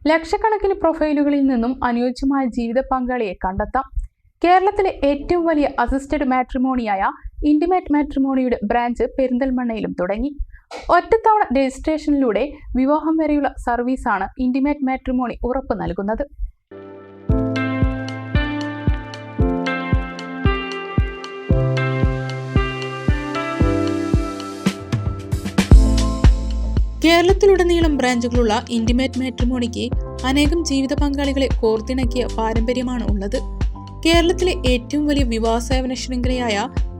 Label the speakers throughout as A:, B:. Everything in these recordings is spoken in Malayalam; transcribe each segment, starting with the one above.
A: ലക്ഷക്കണക്കിന് പ്രൊഫൈലുകളിൽ നിന്നും അനുയോജ്യമായ ജീവിത പങ്കാളിയെ കണ്ടെത്താം. കേരളത്തിലെ ഏറ്റവും വലിയ അസിസ്റ്റഡ് മാട്രിമോണിയായ ഇന്റിമേറ്റ് മാട്രിമോണിയുടെ ബ്രാഞ്ച് പെരിന്തൽമണ്ണയിലും തുടങ്ങി. ഒറ്റത്തവണ രജിസ്ട്രേഷനിലൂടെ വിവാഹം വരെയുള്ള സർവീസാണ് ഇന്റിമേറ്റ് മാട്രിമോണി ഉറപ്പ് നൽകുന്നത്. കേരളത്തിലുടനീളം ബ്രാഞ്ചുകളുള്ള ഇന്റിമേറ്റ് മാട്രിമോണിക്ക് അനേകം ജീവിത പങ്കാളികളെ കോർത്തിണക്കിയ പാരമ്പര്യമാണ് ഉള്ളത്. കേരളത്തിലെ ഏറ്റവും വലിയ വിവാഹ സേവന ശൃംഖലയായ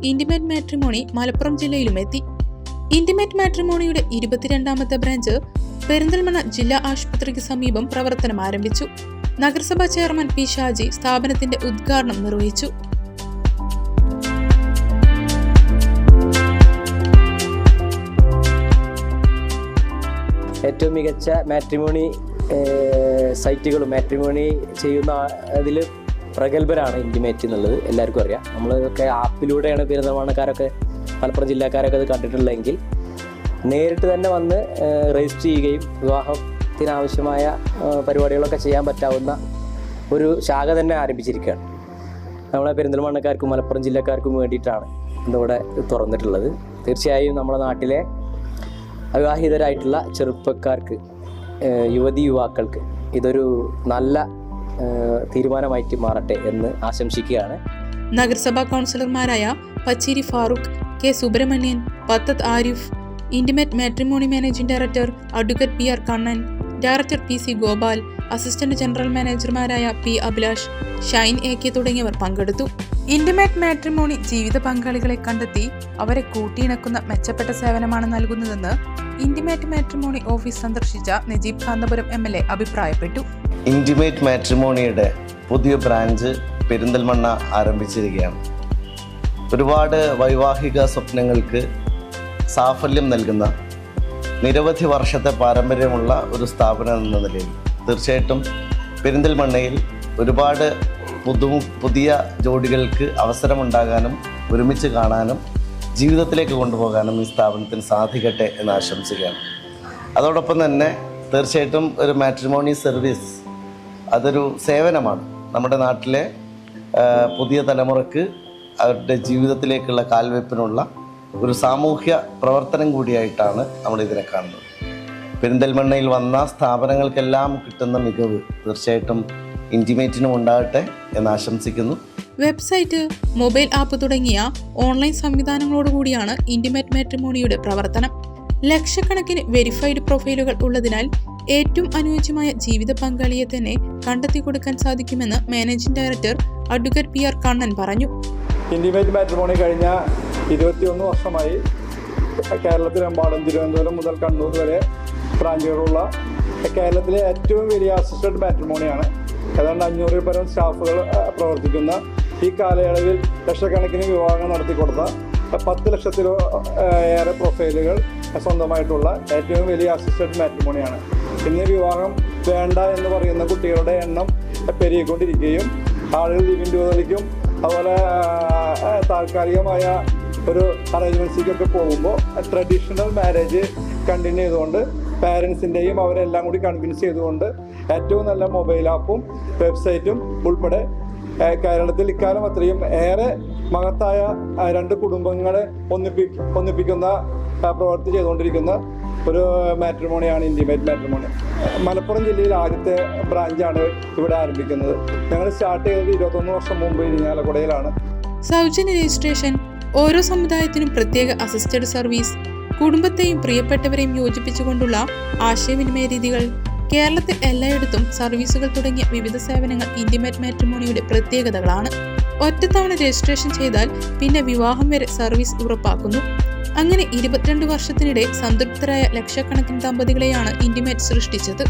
A: ഇന്റിമേറ്റ് മാട്രിമോണി മലപ്പുറം ജില്ലയിലും എത്തി. ഇന്റിമേറ്റ് മാട്രിമോണിയുടെ 22ാമത്തെ ബ്രാഞ്ച് പെരിന്തൽമണ്ണ ജില്ലാ ആശുപത്രിക്ക് സമീപം പ്രവർത്തനം ആരംഭിച്ചു. നഗരസഭാ ചെയർമാൻ പി ഷാജി സ്ഥാപനത്തിന്റെ ഉദ്ഘാടനം നിർവഹിച്ചു.
B: ഏറ്റവും മികച്ച മാട്രിമോണി സൈറ്റുകളും മാട്രിമോണി ചെയ്യുന്ന അതിൽ പ്രഗത്ഭരാണ് ഇന്റിമേറ്റ് എന്നുള്ളത് എല്ലാവർക്കും അറിയാം. നമ്മളൊക്കെ ആപ്പിലൂടെയാണ് പെരുന്തൽമണ്ണക്കാരൊക്കെ മലപ്പുറം ജില്ലക്കാരൊക്കെ അത് കണ്ടിട്ടുള്ളതെങ്കിൽ നേരിട്ട് തന്നെ വന്ന് രജിസ്റ്റർ ചെയ്യുകയും വിവാഹത്തിനാവശ്യമായ പരിപാടികളൊക്കെ ചെയ്യാൻ പറ്റാവുന്ന ഒരു ശാഖ തന്നെ ആരംഭിച്ചിരിക്കുകയാണ്. നമ്മളെ പെരിന്തൽമണ്ണക്കാർക്കും മലപ്പുറം ജില്ലക്കാർക്കും വേണ്ടിയിട്ടാണ് ഇന്നിവിടെ തുറന്നിട്ടുള്ളത്. തീർച്ചയായും നമ്മുടെ നാട്ടിലെ അവിവാഹിതരായിട്ടുള്ള ചെറുപ്പക്കാർക്ക്, യുവതി യുവാക്കൾക്ക് ഇതൊരു നല്ല തീരുമാനമായിട്ട് മാറട്ടെ എന്ന് ആശംസിക്കുകയാണ്.
A: നഗരസഭാ കൗൺസിലർമാരായ Pacheri Farooq, K Subrahmanyan, Pathath Arif, intimate matrimony managing director advocate P R Kannan, director P C Gopal, assistant general മാനേജർമാരായ P Abhilash, Shine A K തുടങ്ങിയവർ പങ്കെടുത്തു. ഇന്റിമേറ്റ് മാട്രിമോണി ജീവിത പങ്കാളികളെ കണ്ടെത്തി അവരെ കൂട്ടിയിണക്കുന്ന മെച്ചപ്പെട്ട സേവനമാണ് നൽകുന്നതെന്ന് ഇന്റിമേറ്റ് മാട്രിമോണി ഓഫീസ് സന്ദർശിച്ച നജീബ് കാന്തപുരം MLA അഭിപ്രായപ്പെട്ടു.
C: ഇന്റിമേറ്റ് മാട്രിമോണിയുടെ പുതിയ ബ്രാഞ്ച് പെരിന്തൽമണ്ണ ആരംഭിച്ചിരിക്കുകയാണ്. ഒരുപാട് വൈവാഹിക സ്വപ്നങ്ങൾക്ക് സാഫല്യം നൽകുന്ന നിരവധി വർഷത്തെ പാരമ്പര്യമുള്ള ഒരു സ്ഥാപനം എന്ന നിലയിൽ തീർച്ചയായിട്ടും പെരിന്തൽമണ്ണയിൽ ഒരുപാട് പുതിയ ജോഡികൾക്ക് അവസരമുണ്ടാകാനും ഒരുമിച്ച് കാണാനും ജീവിതത്തിലേക്ക് കൊണ്ടുപോകാനും ഈ സ്ഥാപനത്തിന് സാധിക്കട്ടെ എന്ന് ആശംസിക്കുകയാണ്. അതോടൊപ്പം തന്നെ തീർച്ചയായിട്ടും ഒരു മാട്രിമോണി സർവീസ് അതൊരു സേവനമാണ്. നമ്മുടെ നാട്ടിലെ പുതിയ തലമുറക്ക് അവരുടെ ജീവിതത്തിലേക്കുള്ള കാൽവെപ്പിനുള്ള ഒരു സാമൂഹ്യ പ്രവർത്തനം കൂടിയായിട്ടാണ് നമ്മളിതിനെ കാണുന്നത്. പെരിന്തൽമണ്ണയിൽ വന്ന സ്ഥാപനങ്ങൾക്കെല്ലാം കിട്ടുന്ന മികവ് തീർച്ചയായിട്ടും ഇന്റിമേറ്റിനും ഉണ്ടാകട്ടെ എന്ന് ആശംസിക്കുന്നു.
A: വെബ്സൈറ്റ്, മൊബൈൽ ആപ്പ് തുടങ്ങിയ ഓൺലൈൻ സംവിധാനങ്ങളോടുകൂടിയാണ് ഇന്റിമേറ്റ് മാട്രിമോണിയുടെ പ്രവർത്തനം. ലക്ഷക്കണക്കിന് വെരിഫൈഡ് പ്രൊഫൈലുകൾ ഉള്ളതിനാൽ ഏറ്റവും അനുയോജ്യമായ ജീവിത പങ്കാളിയെ തന്നെ കണ്ടെത്തി കൊടുക്കാൻ സാധിക്കുമെന്ന് managing director advocate P R Kannan പറഞ്ഞു.
D: ഇന്റിമേറ്റ് മാട്രിമോണി കഴിഞ്ഞ 21 വർഷമായി കേരളത്തിലെമ്പാടും തിരുവനന്തപുരം മുതൽ കണ്ണൂർ വരെ ബ്രാഞ്ചുകളുള്ള കേരളത്തിലെ ഏറ്റവും വലിയ അസിസ്റ്റഡ് മാട്രിമോണിയാണ്. ഏതാണ്ട് 500 പരം സ്റ്റാഫുകൾ പ്രവർത്തിക്കുന്ന ഈ കാലയളവിൽ ലക്ഷക്കണക്കിന് വിവാഹങ്ങൾ നടത്തിക്കൊടുത്ത 10 ലക്ഷത്തിലോ ഏറെ പ്രൊഫൈലുകൾ സ്വന്തമായിട്ടുള്ള ഏറ്റവും വലിയ അസിസ്റ്റഡ് മാട്രിമോണിയാണ്. ഇന്ന് വിവാഹം വേണ്ട എന്ന് പറയുന്ന കുട്ടികളുടെ എണ്ണം പെരുകിക്കൊണ്ടിരിക്കുകയും ആളുകൾ ലിവിൻഡുകളിലേക്കും അതുപോലെ താൽക്കാലികമായ ഒരു അറേഞ്ച്മെൻറ്റ്സിലേക്കൊക്കെ പോകുമ്പോൾ ട്രഡീഷണൽ മാരേജ് കണ്ടിന്യൂ ചെയ്തുകൊണ്ട് പാരൻസിൻ്റെയും അവരെല്ലാം കൂടി കൺവിൻസ് ചെയ്തുകൊണ്ട് ഏറ്റവും നല്ല മൊബൈൽ ആപ്പും വെബ്സൈറ്റും ഉൾപ്പെടെ കേരളത്തിൽ ഇക്കാലം അത്രയും ഏറെ മഹത്തായ 2 കുടുംബങ്ങളെ ഒന്നിപ്പിക്കുന്ന പ്രവൃത്തി ചെയ്തുകൊണ്ടിരിക്കുന്ന ഒരു മാട്രിമോണിയാണ് ഇന്റിമേറ്റ് മാട്രിമോണി. മലപ്പുറം ജില്ലയിൽ ആദ്യത്തെ ബ്രാഞ്ചാണ് ഇവിടെ ആരംഭിക്കുന്നത്. ഞങ്ങൾ സ്റ്റാർട്ട് ചെയ്തത് 21 വർഷം മുമ്പ് ഇരിങ്ങാലക്കുടയിലാണ്.
A: സൗജന്യ രജിസ്ട്രേഷൻ, ഓരോ സമുദായത്തിനും പ്രത്യേക അസിസ്റ്റഡ് സർവീസ്, കുടുംബത്തെയും പ്രിയപ്പെട്ടവരെയും യോജിപ്പിച്ചുകൊണ്ടുള്ള ആശയവിനിമയ രീതികൾ, കേരളത്തിൽ എല്ലായിടത്തും സർവീസുകൾ തുടങ്ങിയ വിവിധ സേവനങ്ങൾ ഇന്റിമേറ്റ് മാട്രിമോണിയുടെ പ്രത്യേകതകളാണ്. ഒറ്റത്തവണ രജിസ്ട്രേഷൻ ചെയ്താൽ പിന്നെ വിവാഹം വരെ സർവീസ് ഉറപ്പാക്കുന്നു. അങ്ങനെ 22 വർഷത്തിനിടെ സംതൃപ്തരായ ലക്ഷക്കണക്കിന് ദമ്പതികളെയാണ് ഇന്റിമേറ്റ് സൃഷ്ടിച്ചത്.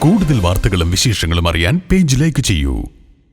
E: കൂടുതൽ വാർത്തകളും വിശേഷങ്ങളും അറിയാൻ പേജ് ലൈക്ക് ചെയ്യൂ.